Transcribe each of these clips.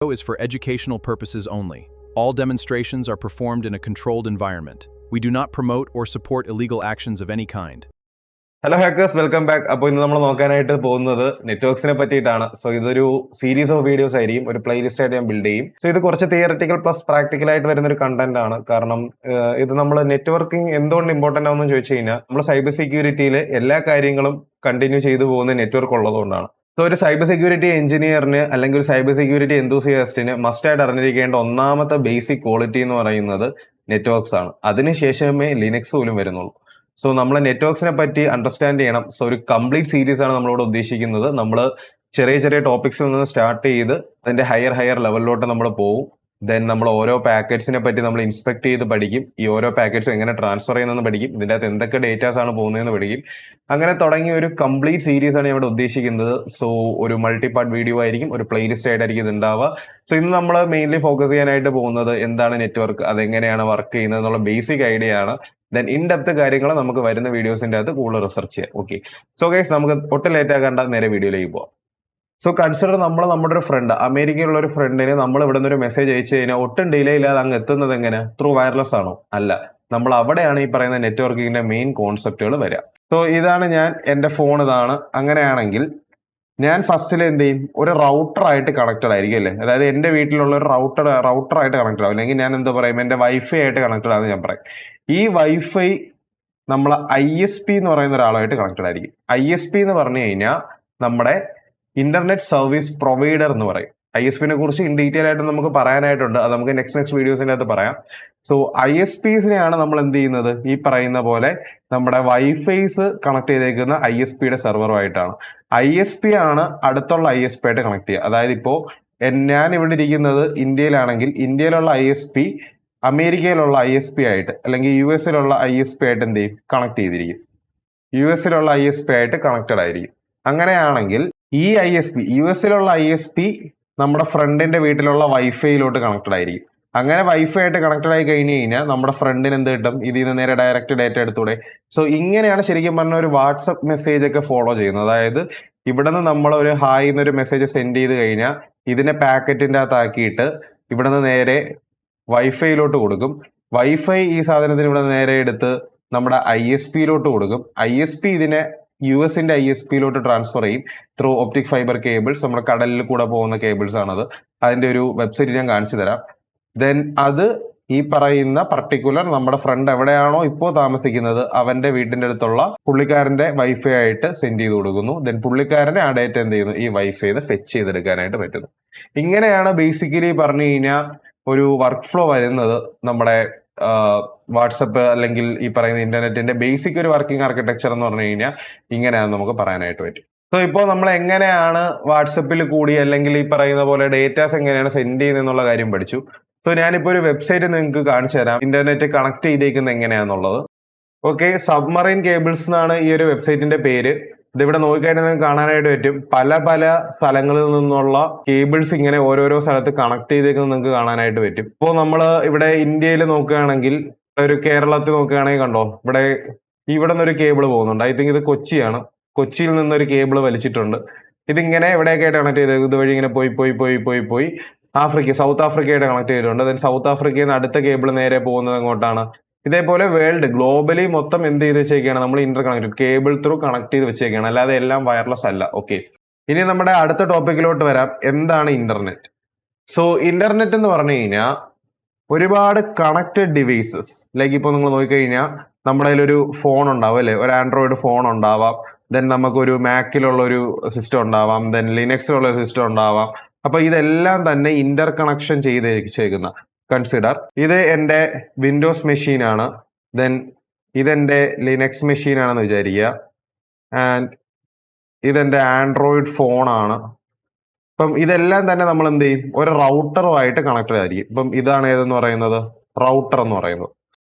Video is for educational purposes only. All demonstrations are performed in a controlled environment. We do not promote or support illegal actions of any kind. Hello hackers, welcome back. അപ്പോൾ ഇന്ന് നമ്മൾ നോക്കാനായിട്ട് പോകുന്നത് നെറ്റ്വർക്സിനെ പറ്റിയിട്ടാണ്. So ഇതൊരു series of videos ആയിരിക്കും, ഒരു playlist ആയിട്ട് ഞാൻ ബിൽഡ് ചെയ്യും. സോ ഇത് കുറച്ച് തിയററ്റിക്കൽ പ്ലസ് പ്രാക്ടിക്കൽ ആയിട്ട് വരുന്ന ഒരു കണ്ടന്റ് ആണ്. കാരണം ഇത് നമ്മൾ നെറ്റ്വർക്കിംഗ് എന്തുകൊണ്ട് ഇമ്പോർട്ടന്റ് ആണെന്ന് ചോദിച്ചു കഴിഞ്ഞാൽ, നമ്മൾ സൈബർ സെക്യൂരിറ്റിയിൽ എല്ലാ കാര്യങ്ങളും കണ്ടിന്യൂ ചെയ്തു പോകുന്ന നെറ്റ്വർക്ക് ഉള്ളതുകൊണ്ടാണ്. സോ ഒരു സൈബർ സെക്യൂരിറ്റി എഞ്ചിനീയറിന് അല്ലെങ്കിൽ ഒരു സൈബർ സെക്യൂരിറ്റി എന്തൂസിയാസ്റ്റിന് മസ്റ്റ് ആയിട്ട് അറിഞ്ഞിരിക്കേണ്ട ഒന്നാമത്തെ ബേസിക് ക്വാളിറ്റി എന്ന് പറയുന്നത് നെറ്റ്വർക്ക്സ് ആണ്. അതിനുശേഷമേ ലിനക്സ് പോലും വരുന്നുള്ളൂ. സോ നമ്മൾ നെറ്റ്വർക്സിനെ പറ്റി അണ്ടർസ്റ്റാൻഡ് ചെയ്യണം. സോ ഒരു കംപ്ലീറ്റ് സീരീസ് ആണ് നമ്മളിവിടെ ഉദ്ദേശിക്കുന്നത്. നമ്മൾ ചെറിയ ചെറിയ ടോപ്പിക്സിൽ നിന്ന് സ്റ്റാർട്ട് ചെയ്ത് അതിന്റെ ഹയർ ലെവലിലോട്ട് നമ്മൾ പോകും. ദെൻ നമ്മൾ ഓരോ പാക്കറ്റ്സിനെ പറ്റി നമ്മൾ ഇൻസ്പെക്ട് ചെയ്ത് പഠിക്കും. ഈ ഓരോ പാക്കറ്റ്സ് എങ്ങനെ ട്രാൻസ്ഫർ ചെയ്യുന്നതെന്ന് പഠിക്കും. ഇതിൻ്റെ അകത്ത് എന്തൊക്കെ ഡേറ്റാസ് ആണ് പോകുന്നതെന്ന് പഠിക്കും. അങ്ങനെ തുടങ്ങിയ ഒരു കംപ്ലീറ്റ് സീരീസ് ആണ് ഇവിടെ ഉദ്ദേശിക്കുന്നത്. സോ ഒരു മൾട്ടി പാർട്ട് വീഡിയോ ആയിരിക്കും, ഒരു പ്ലേലിസ്റ്റ് ആയിട്ടായിരിക്കും ഇത് ഉണ്ടാവുക. സോ ഇന്ന് നമ്മൾ മെയിൻലി ഫോക്കസ് ചെയ്യാനായിട്ട് പോകുന്നത് എന്താണ് നെറ്റ്വർക്ക്, അതെങ്ങനെയാണ് വർക്ക് ചെയ്യുന്നത് എന്നുള്ള ബേസിക് ഐഡിയ ആണ്. ദെൻ ഇൻ ഡെപ്ത് കാര്യങ്ങൾ നമുക്ക് വരുന്ന വീഡിയോസിന്റെ അകത്ത് കൂടുതൽ റിസർച്ച് ചെയ്യാം. ഓക്കെ, സോ ഗൈസ് നമുക്ക് ഒട്ടും ലേറ്റ് ആക്കേണ്ട നേരെ വീഡിയോയിലേക്ക് പോവാം. സോ കൺസിഡർ നമ്മുടെ ഒരു ഫ്രണ്ട്, അമേരിക്കയിലുള്ള ഒരു ഫ്രണ്ടിന് നമ്മൾ ഇവിടെ നിന്ന് ഒരു മെസ്സേജ് അയച്ചു കഴിഞ്ഞാൽ ഒട്ടും ഡിലേ ഇല്ലാതെ അങ്ങ് എത്തുന്നത് എങ്ങനെ? ത്രൂ വയർലെസ് ആണോ? അല്ല, നമ്മൾ അവിടെയാണ് ഈ പറയുന്ന നെറ്റ്വർക്കിങ്ങിന്റെ മെയിൻ കോൺസെപ്റ്റുകൾ വരിക. സോ ഇതാണ് ഞാൻ, എൻ്റെ ഫോൺ ഇതാണ്. അങ്ങനെയാണെങ്കിൽ ഞാൻ ഫസ്റ്റിൽ എന്ത് ചെയ്യും? ഒരു റൗട്ടർ ആയിട്ട് കണക്റ്റഡ് ആയിരിക്കും അല്ലേ? അതായത് എൻ്റെ വീട്ടിലുള്ള ഒരു റൗട്ടർ ആയിട്ട് കണക്റ്റഡ് ആവും, അല്ലെങ്കിൽ ഞാൻ എന്താ പറയും, എൻ്റെ വൈഫൈ ആയിട്ട് കണക്റ്റഡ് ആണെന്ന് ഞാൻ പറയും. ഈ വൈഫൈ നമ്മൾ ISP എന്ന് പറയുന്ന ഒരാളായിട്ട് കണക്റ്റഡ് ആയിരിക്കും. ISP എന്ന് പറഞ്ഞു കഴിഞ്ഞാൽ നമ്മുടെ ഇന്റർനെറ്റ് സർവീസ് പ്രൊവൈഡർ എന്ന് പറയും. ISP നെ കുറിച്ച് ഇൻ ഡീറ്റെയിൽ ആയിട്ട് നമുക്ക് പറയാനായിട്ടുണ്ട്. അത് നമുക്ക് നെക്സ്റ്റ് വീഡിയോസിന്റെ അകത്ത് പറയാം. സോ ISPസിനെയാണ് നമ്മൾ എന്ത് ചെയ്യുന്നത്? ഈ പറയുന്ന പോലെ നമ്മുടെ വൈഫൈസ് കണക്ട് ചെയ്തേക്കുന്ന ISPയുടെ സെർവറുമായിട്ടാണ്. ISP ആണ് അടുത്തുള്ള ISP ആയിട്ട് കണക്ട് ചെയ്യുക. അതായത് ഇപ്പോൾ ഞാൻ ഇവിടെ ഇരിക്കുന്നത് ഇന്ത്യയിലാണെങ്കിൽ ഇന്ത്യയിലുള്ള ISP അമേരിക്കയിലുള്ള ISP ആയിട്ട്, അല്ലെങ്കിൽ US-ലുള്ള ISP ആയിട്ട് എന്ത് ചെയ്യും? കണക്ട് ചെയ്തിരിക്കും. US-ലുള്ള ISP ആയിട്ട് കണക്റ്റഡ് ആയിരിക്കും. അങ്ങനെയാണെങ്കിൽ ഈ ISP, US-ലുള്ള ISP നമ്മുടെ ഫ്രണ്ടിന്റെ വീട്ടിലുള്ള വൈഫൈയിലോട്ട് കണക്റ്റഡ് ആയിരിക്കും. അങ്ങനെ വൈഫൈ ആയിട്ട് കണക്റ്റഡ് ആയി കഴിഞ്ഞ് കഴിഞ്ഞാൽ നമ്മുടെ ഫ്രണ്ടിന് എന്ത് കിട്ടും? ഇതിൽ നിന്ന് നേരെ ഡയറക്റ്റ് ഡേറ്റ എടുത്തൂടെ? സോ ഇങ്ങനെയാണ് ശരിക്കും പറഞ്ഞ ഒരു വാട്സപ്പ് മെസ്സേജ് ഒക്കെ ഫോളോ ചെയ്യുന്നത്. അതായത് ഇവിടെ നിന്ന് നമ്മൾ ഒരു ഹായ് എന്നൊരു മെസ്സേജ് സെൻഡ് ചെയ്ത് കഴിഞ്ഞാൽ ഇതിനെ പാക്കറ്റിന്റെ അകത്താക്കിയിട്ട് ഇവിടെ നിന്ന് നേരെ വൈഫൈയിലോട്ട് കൊടുക്കും. വൈഫൈ ഈ സാധനത്തിന് ഇവിടെ നേരെ എടുത്ത് നമ്മുടെ ISPയിലോട്ട് കൊടുക്കും. ISP ഇതിനെ US-ന്റെ ISPയിലോട്ട് ട്രാൻസ്ഫർ ചെയ്യും ത്രൂ ഒപ്റ്റിക് ഫൈബർ കേബിൾസ്. നമ്മുടെ കടലിൽ കൂടെ പോകുന്ന കേബിൾസ് ആണത്. അതിന്റെ ഒരു വെബ്സൈറ്റ് ഞാൻ കാണിച്ചു തരാം. ദെൻ അത് ഈ പറയുന്ന പർട്ടിക്കുലർ നമ്മുടെ ഫ്രണ്ട് എവിടെയാണോ ഇപ്പോൾ താമസിക്കുന്നത് അവന്റെ വീട്ടിന്റെ അടുത്തുള്ള പുള്ളിക്കാരന്റെ വൈഫൈ ആയിട്ട് സെൻഡ് ചെയ്ത് കൊടുക്കുന്നു. ദെൻ പുള്ളിക്കാരനെ ആ ഡേറ്റ എന്ത് ചെയ്യുന്നു? ഈ വൈഫൈന്ന് ഫെച്ച് ചെയ്തെടുക്കാനായിട്ട് പറ്റുന്നു. ഇങ്ങനെയാണ് ബേസിക്കലി പറഞ്ഞു കഴിഞ്ഞാൽ ഒരു വർക്ക് ഫ്ലോ വരുന്നത് നമ്മുടെ വാട്സപ്പ് അല്ലെങ്കിൽ ഈ പറയുന്ന ഇന്റർനെറ്റിന്റെ ബേസിക് ഒരു വർക്കിംഗ് ആർക്കിടെക്ചർ എന്ന് പറഞ്ഞു കഴിഞ്ഞാൽ ഇങ്ങനെയാണ് നമുക്ക് പറയാനായിട്ട് പറ്റും. സോ ഇപ്പോൾ നമ്മൾ എങ്ങനെയാണ് വാട്സപ്പിൽ കൂടി അല്ലെങ്കിൽ ഈ പറയുന്ന പോലെ ഡേറ്റാസ് എങ്ങനെയാണ് സെൻഡ് ചെയ്യുന്നത് എന്നുള്ള കാര്യം പഠിച്ചു. സോ ഞാനിപ്പോൾ ഒരു വെബ്സൈറ്റ് നിങ്ങൾക്ക് കാണിച്ചു തരാം, ഇന്റർനെറ്റ് കണക്ട് ചെയ്തേക്കുന്നത് എങ്ങനെയാണെന്നുള്ളത്. ഓക്കെ, സബ്മറൈൻ കേബിൾസ് എന്നാണ് ഈ ഒരു വെബ്സൈറ്റിന്റെ പേര്. ഇതിവിടെ നോക്കിക്കഴിഞ്ഞാൽ നിങ്ങൾക്ക് കാണാനായിട്ട് പറ്റും പല സ്ഥലങ്ങളിൽ നിന്നുള്ള കേബിൾസ് ഇങ്ങനെ ഓരോരോ സ്ഥലത്ത് കണക്ട് ചെയ്തേക്കുന്നത് നിങ്ങൾക്ക് കാണാനായിട്ട് പറ്റും. ഇപ്പോൾ നമ്മൾ ഇവിടെ ഇന്ത്യയിൽ നോക്കുകയാണെങ്കിൽ, ഒരു കേരളത്തിൽ നോക്കുകയാണെങ്കിൽ കണ്ടോ, ഇവിടെ നിന്നൊരു കേബിൾ പോകുന്നുണ്ട്. ഐ തിങ്ക് ഇത് കൊച്ചിയാണ്. കൊച്ചിയിൽ നിന്നൊരു കേബിൾ വലിച്ചിട്ടുണ്ട്. ഇതിങ്ങനെ എവിടെയൊക്കെ ആയിട്ട് കണക്ട് ചെയ്തത്? ഇതുവഴി ഇങ്ങനെ പോയി സൗത്ത് ആഫ്രിക്കയായിട്ട് കണക്ട് ചെയ്തിട്ടുണ്ട്. ദെൻ സൗത്ത് ആഫ്രിക്കയിൽ നിന്ന് അടുത്ത കേബിൾ നേരെ പോകുന്നത് എങ്ങോട്ടാണ്? ഇതേപോലെ വേൾഡ് ഗ്ലോബലി മൊത്തം എന്ത് ചെയ്ത് വെച്ചേക്കാണ്? നമ്മൾ Inter connect cable through connect ചെയ്ത് വെച്ചേക്കാണ്, അല്ലാതെ എല്ലാം വയർലെസ് അല്ല. ഓക്കെ, ഇനി നമ്മുടെ അടുത്ത ടോപ്പിക്കിലോട്ട് വരാം. എന്താണ് ഇന്റർനെറ്റ്? സോ ഇന്റർനെറ്റ് എന്ന് പറഞ്ഞു കഴിഞ്ഞാൽ ഒരുപാട് കണക്റ്റഡ് ഡിവൈസസ്, ലൈക്ക് ഇപ്പോൾ നിങ്ങൾ നോക്കിക്കഴിഞ്ഞാൽ നമ്മുടെ കയ്യിലൊരു ഫോൺ ഉണ്ടാവും അല്ലെ? ഒരു ആൻഡ്രോയിഡ് ഫോൺ ഉണ്ടാവാം. ദെൻ നമുക്കൊരു മാക്കിലുള്ള ഒരു സിസ്റ്റം ഉണ്ടാവാം. ദെൻ ലിനക്സിലുള്ള ഒരു സിസ്റ്റം ഉണ്ടാവാം. അപ്പൊ ഇതെല്ലാം തന്നെ ഇന്റർ കണക്ഷൻ ചെയ്ത് വെച്ചേക്കുന്ന, കൺസിഡർ ഇത് എൻ്റെ വിൻഡോസ് മെഷീൻ ആണ്, ദെൻ ഇതെൻ്റെ ലിനക്സ് മെഷീൻ ആണെന്ന് വിചാരിക്കുക, ആൻഡ് ഇതെൻ്റെ ആൻഡ്രോയിഡ് ഫോണാണ്. അപ്പം ഇതെല്ലാം തന്നെ നമ്മൾ എന്ത് ചെയ്യും? ഒരു റൗട്ടറുമായിട്ട് കണക്റ്റഡ് ആയിരിക്കും. ഇപ്പം ഇതാണ് ഏതെന്ന് പറയുന്നത്? റൗട്ടർ എന്ന് പറയുന്നത്.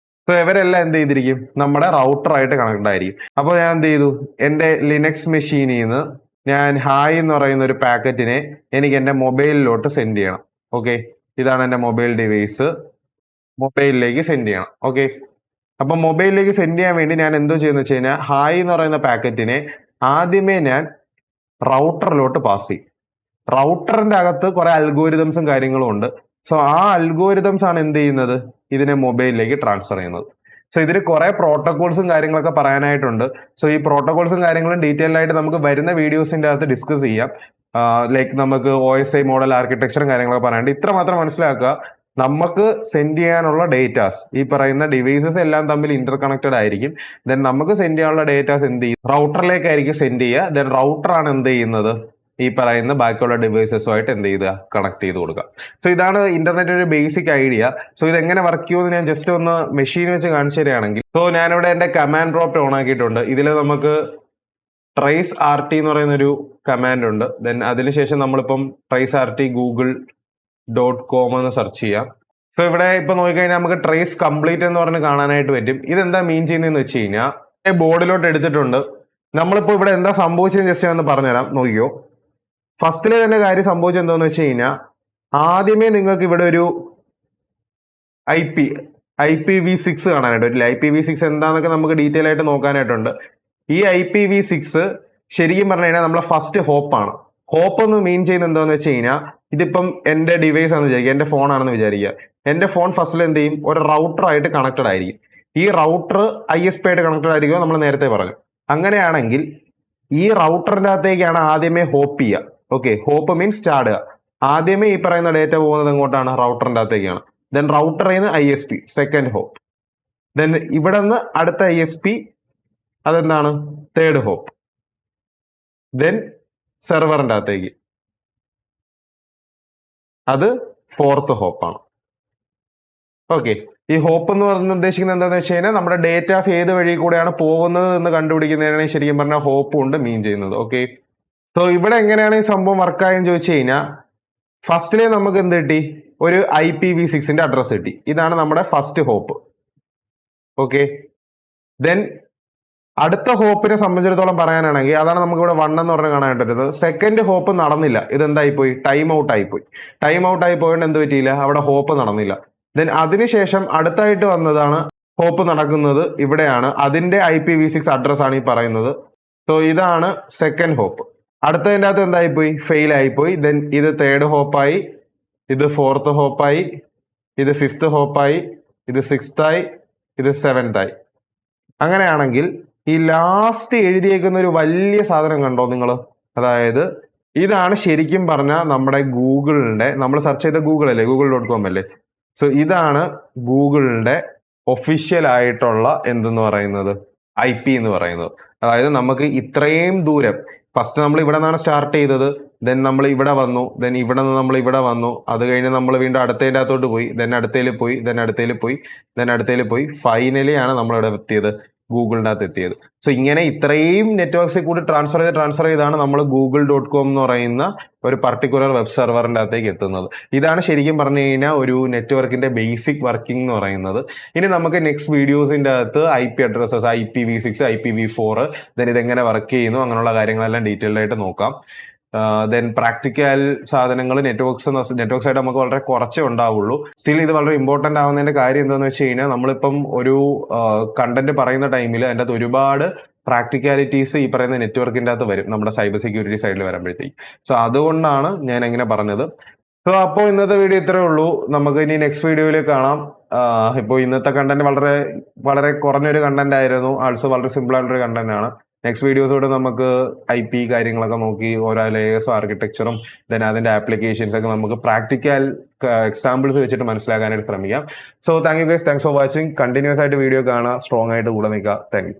സോ ഇവരെല്ലാം എന്ത് ചെയ്തിരിക്കും? നമ്മുടെ റൗട്ടറായിട്ട് കണക്റ്റഡ് ആയിരിക്കും. അപ്പോൾ ഞാൻ എന്ത് ചെയ്തു? എൻ്റെ ലിനക്സ് മെഷീനിൽ നിന്ന് ഞാൻ ഹായ് എന്ന് പറയുന്ന ഒരു പാക്കറ്റിനെ എനിക്ക് എൻ്റെ മൊബൈലിലോട്ട് സെൻഡ് ചെയ്യണം. ഓക്കെ, ഇതാണ് എൻ്റെ മൊബൈൽ ഡിവൈസ്. മൊബൈലിലേക്ക് സെൻഡ് ചെയ്യണം. ഓക്കെ, അപ്പൊ മൊബൈലിലേക്ക് സെൻഡ് ചെയ്യാൻ വേണ്ടി ഞാൻ എന്തോ ചെയ്യുന്ന വെച്ച് കഴിഞ്ഞാൽ ഹായ് എന്ന് പറയുന്ന പാക്കറ്റിനെ ആദ്യമേ ഞാൻ റൗട്ടറിലോട്ട് പാസ് ചെയ്യും. റൗട്ടറിന്റെ അകത്ത് കുറെ അൽഗോരിതംസും കാര്യങ്ങളും ഉണ്ട്. സോ ആ അൽഗോരിതംസ് ആണ് എന്ത് ചെയ്യുന്നത്, ഇതിനെ മൊബൈലിലേക്ക് ട്രാൻസ്ഫർ ചെയ്യുന്നത്. സോ ഇതിൽ കുറെ പ്രോട്ടോകോൾസും കാര്യങ്ങളൊക്കെ പറയാനായിട്ടുണ്ട്. സോ ഈ പ്രോട്ടോകോൾസും കാര്യങ്ങളും ഡീറ്റെയിൽ ആയിട്ട് നമുക്ക് വരുന്ന വീഡിയോസിന്റെ അകത്ത് ഡിസ്കസ് ചെയ്യാം. ലൈക്ക് നമുക്ക് OSI മോഡൽ ആർക്കിടെക്ചറും കാര്യങ്ങളൊക്കെ പറയാനുണ്ട്. ഇത്ര മാത്രം മനസ്സിലാക്കുക, നമുക്ക് സെൻഡ് ചെയ്യാനുള്ള ഡേറ്റാസ്, ഈ പറയുന്ന ഡിവൈസസ് എല്ലാം തമ്മിൽ ഇന്റർ കണക്റ്റഡ് ആയിരിക്കും. ദെൻ നമുക്ക് സെൻഡ് ചെയ്യാനുള്ള ഡേറ്റാസ് എന്ത് ചെയ്യും, റൗട്ടറിലേക്കായിരിക്കും സെൻഡ് ചെയ്യുക. ദെൻ റൗട്ടർ ആണ് എന്ത് ചെയ്യുന്നത്, ഈ പറയുന്ന ബാക്കിയുള്ള ഡിവൈസസുമായിട്ട് എന്ത് ചെയ്തുക, കണക്ട് ചെയ്ത് കൊടുക്കുക. സോ ഇതാണ് ഇന്റർനെറ്റ് ഒരു ബേസിക് ഐഡിയ. സോ ഇത് എങ്ങനെ വർക്ക് ചെയ്യുമെന്ന് ഞാൻ ജസ്റ്റ് ഒന്ന് മെഷീൻ വെച്ച് കാണിച്ചു തരികയാണെങ്കിൽ, സോ ഞാനിവിടെ എന്റെ കമാൻഡ് പ്രോംപ്റ്റ് ഓൺ ആക്കിയിട്ടുണ്ട്. ഇതിൽ നമുക്ക് ട്രേസ് RT എന്ന് പറയുന്ന ഒരു കമാൻഡ് ഉണ്ട്. ദെൻ അതിനുശേഷം നമ്മളിപ്പം ട്രേസ് RT google.com എന്ന് സെർച്ച് ചെയ്യാം. സോ ഇവിടെ ഇപ്പൊ നോക്കിക്കഴിഞ്ഞാൽ നമുക്ക് ട്രേസ് കംപ്ലീറ്റ് എന്ന് പറഞ്ഞ് കാണാനായിട്ട് പറ്റും. ഇതെന്താ മീൻ ചെയ്യുന്നതെന്ന് വെച്ച് കഴിഞ്ഞാൽ ബോർഡിലോട്ട് എടുത്തിട്ടുണ്ട്. നമ്മളിപ്പോ ഇവിടെ എന്താ സംഭവിച്ചതെന്ന് ജസ്റ്റ് ഞാൻ പറഞ്ഞുതരാം, നോക്കിയോ. ഫസ്റ്റിലെ തന്നെ കാര്യം സംഭവിച്ചത് എന്താന്ന് വെച്ച് കഴിഞ്ഞാൽ, ആദ്യമേ നിങ്ങൾക്ക് ഇവിടെ ഒരു IPv6 കാണാനായിട്ട് പറ്റില്ല. IPv6 എന്താന്നൊക്കെ നമുക്ക് ഡീറ്റെയിൽ ആയിട്ട് നോക്കാനായിട്ടുണ്ട്. ഈ IPv6 ശരിക്കും പറഞ്ഞു കഴിഞ്ഞാൽ നമ്മളെ ഫസ്റ്റ് ഹോപ്പാണ്. ഹോപ്പ് എന്ന് മീൻ ചെയ്യുന്നത് എന്താന്ന് വെച്ച് കഴിഞ്ഞാൽ, ഇതിപ്പം എന്റെ ഡിവൈസ് ആണെന്ന് വിചാരിക്കുക, എന്റെ ഫോൺ ആണെന്ന് വിചാരിക്കുക. എന്റെ ഫോൺ ഫസ്റ്റിൽ എന്ത് ചെയ്യും, ഒരു റൗട്ടർ ആയിട്ട് കണക്റ്റഡ് ആയിരിക്കും. ഈ റൗട്ടർ ISP ആയിട്ട് കണക്റ്റഡ് ആയിരിക്കും, നമ്മൾ നേരത്തെ പറഞ്ഞു. അങ്ങനെയാണെങ്കിൽ ഈ റൗട്ടറിന്റെ അകത്തേക്കാണ് ആദ്യമേ ഹോപ്പ് ചെയ്യുക. ഓക്കെ, ഹോപ്പ് മീൻസ് ചാടുക. ആദ്യമേ ഈ പറയുന്ന ഡേറ്റ പോകുന്നത് എങ്ങോട്ടാണ്, റൗട്ടറിന്റെ അകത്തേക്കാണ്. ദെൻ റൗട്ടറിൽ നിന്ന് ISP, സെക്കൻഡ് ഹോപ്പ്. ദെൻ ഇവിടെ നിന്ന് അടുത്ത ISP, അതെന്താണ്, തേർഡ് ഹോപ്പ്. ദെൻ സെർവറിന്റെ അകത്തേക്ക്, അത് ഫോർത്ത് ഹോപ്പാണ്. ഓക്കെ, ഈ ഹോപ്പ് എന്ന് പറഞ്ഞ് ഉദ്ദേശിക്കുന്നത് എന്താണെന്ന് വെച്ച് കഴിഞ്ഞാൽ, നമ്മുടെ ഡേറ്റാസ് ഏത് വഴി കൂടെയാണ് പോകുന്നത് എന്ന് കണ്ടുപിടിക്കുന്നതിനാണ് ശരിക്കും പറഞ്ഞാൽ ഹോപ്പ് കൊണ്ട് മീൻ ചെയ്യുന്നത്. ഓക്കെ, സോ ഇവിടെ എങ്ങനെയാണ് ഈ സംഭവം വർക്കായെന്ന് ചോദിച്ചു കഴിഞ്ഞാൽ, ഫസ്റ്റിലെ നമുക്ക് എന്ത് കിട്ടി, ഒരു IPv6ന്റെ അഡ്രസ് കിട്ടി. ഇതാണ് നമ്മുടെ ഫസ്റ്റ് ഹോപ്പ്. ഓക്കെ, ദെൻ അടുത്ത ഹോപ്പിനെ സംബന്ധിച്ചിടത്തോളം പറയാനാണെങ്കിൽ, അതാണ് നമുക്ക് ഇവിടെ 1 എന്ന് പറഞ്ഞ് കാണാൻ പറ്റുന്നത്. സെക്കൻഡ് ഹോപ്പ് നടന്നില്ല. ഇതെന്തായി പോയി, ടൈം ഔട്ട് ആയി പോയി. ടൈം ഔട്ട് ആയി പോയിട്ട് എന്ത് പറ്റിയില്ല, അവിടെ ഹോപ്പ് നടന്നില്ല. ദെൻ അതിനുശേഷം അടുത്തായിട്ട് വന്നതാണ് ഹോപ്പ് നടക്കുന്നത് ഇവിടെയാണ്. അതിന്റെ IPv6 അഡ്രസ് ആണ് ഈ പറയുന്നത്. സോ ഇതാണ് സെക്കൻഡ് ഹോപ്പ്. അടുത്തതിൻ്റെ അകത്ത് എന്തായി പോയി, ഫെയിൽ ആയിപ്പോയി. ദെൻ ഇത് തേർഡ് ഹോപ്പായി, ഇത് ഫോർത്ത് ഹോപ്പായി, ഇത് ഫിഫ്ത്ത് ഹോപ്പായി, ഇത് സിക്സ്ത് ആയി, ഇത് സെവൻത് ആയി. അങ്ങനെയാണെങ്കിൽ ഈ ലാസ്റ്റ് എഴുതിയേക്കുന്ന ഒരു വലിയ സാധനം കണ്ടോ നിങ്ങൾ, അതായത് ഇതാണ് ശരിക്കും പറഞ്ഞാൽ നമ്മുടെ ഗൂഗിളിന്റെ, നമ്മൾ സെർച്ച് ചെയ്ത ഗൂഗിൾ അല്ലേ, google.com അല്ലേ. സോ ഇതാണ് ഗൂഗിളിന്റെ ഒഫീഷ്യൽ ആയിട്ടുള്ള എന്തെന്ന് പറയുന്നത്, IP എന്ന് പറയുന്നത്. അതായത് നമുക്ക് ഇത്രയും ദൂരം, ഫസ്റ്റ് നമ്മൾ ഇവിടെ നിന്നാണ് സ്റ്റാർട്ട് ചെയ്തത്. ദെൻ നമ്മൾ ഇവിടെ വന്നു, ദെൻ ഇവിടെ നിന്ന് നമ്മൾ ഇവിടെ വന്നു. അത് കഴിഞ്ഞ് നമ്മൾ വീണ്ടും അടുത്തതിൻ്റെ അകത്തോട്ട് പോയി, ദെൻ അടുത്തതിൽ പോയി, ദെൻ അടുത്തതിൽ പോയി, ദെൻ അടുത്തതിൽ പോയി. ഫൈനലി ആണ് നമ്മൾ ഇവിടെ എത്തിയത്, ഗൂഗിളിൻ്റെ അകത്ത് എത്തിയത്. സോ ഇങ്ങനെ ഇത്രയും നെറ്റ്വർക്ക്സിൽ കൂടി ട്രാൻസ്ഫർ ചെയ്താണ് നമ്മൾ google.com എന്ന് പറയുന്ന ഒരു പർട്ടിക്കുലർ വെബ് സെർവറിൻ്റെ അകത്തേക്ക് എത്തുന്നത്. ഇതാണ് ശരിക്കും പറഞ്ഞു കഴിഞ്ഞാൽ ഒരു നെറ്റ്വർക്കിന്റെ ബേസിക് വർക്കിംഗ് എന്ന് പറയുന്നത്. ഇനി നമുക്ക് നെക്സ്റ്റ് വീഡിയോസിന്റെ അകത്ത് IP addresses, IPv6, IPv4, then ഇതെങ്ങനെ വർക്ക് ചെയ്യുന്നു, അങ്ങനെയുള്ള കാര്യങ്ങളെല്ലാം ഡീറ്റെയിൽഡ് ആയിട്ട് നോക്കാം. ദെൻ പ്രാക്ടിക്കൽ സാധനങ്ങൾ നെറ്റ്വർക്ക്സ് ആയിട്ട് നമുക്ക് വളരെ കുറച്ചേ ഉണ്ടാവുള്ളൂ. സ്റ്റിൽ ഇത് വളരെ ഇമ്പോർട്ടന്റ് ആവുന്നതിന്റെ കാര്യം എന്താണെന്ന് വെച്ച് കഴിഞ്ഞാൽ, നമ്മളിപ്പം ഒരു കണ്ടന്റ് പറയുന്ന ടൈമിൽ അതിൻ്റെ അകത്ത് ഒരുപാട് പ്രാക്ടിക്കാലിറ്റീസ് ഈ പറയുന്ന നെറ്റ്വർക്കിൻ്റെ അകത്ത് വരും, നമ്മുടെ സൈബർ സെക്യൂരിറ്റി സൈഡിൽ വരുമ്പോഴത്തേക്ക്. സോ അതുകൊണ്ടാണ് ഞാൻ എങ്ങനെ പറഞ്ഞത്. സോ അപ്പോൾ ഇന്നത്തെ വീഡിയോ ഇത്രേ ഉള്ളൂ. നമുക്ക് ഇനി നെക്സ്റ്റ് വീഡിയോയിൽ കാണാം. ഇപ്പോൾ ഇന്നത്തെ കണ്ടന്റ് വളരെ വളരെ കുറഞ്ഞൊരു കണ്ടന്റ് ആയിരുന്നു, ആൾസോ വളരെ സിമ്പിൾ ആയിട്ടൊരു കണ്ടന്റ് ആണ്. നെക്സ്റ്റ് വീഡിയോസോട് നമുക്ക് IP കാര്യങ്ങളൊക്കെ നോക്കി ഓരോ ലേയേഴ്സും ആർക്കിടെക്ചറും ദെൻ അതിന്റെ ആപ്ലിക്കേഷൻസ് ഒക്കെ നമുക്ക് പ്രാക്ടിക്കൽ എക്സാമ്പിൾസ് വെച്ചിട്ട് മനസ്സിലാക്കാനായിട്ട് ശ്രമിക്കാം. So thank you guys, thanks for watching. Continuous ആയിട്ട് വീഡിയോ കാണാം, സ്ട്രോങ് ആയിട്ട് കൂടെ നിൽക്കുക. Thank you.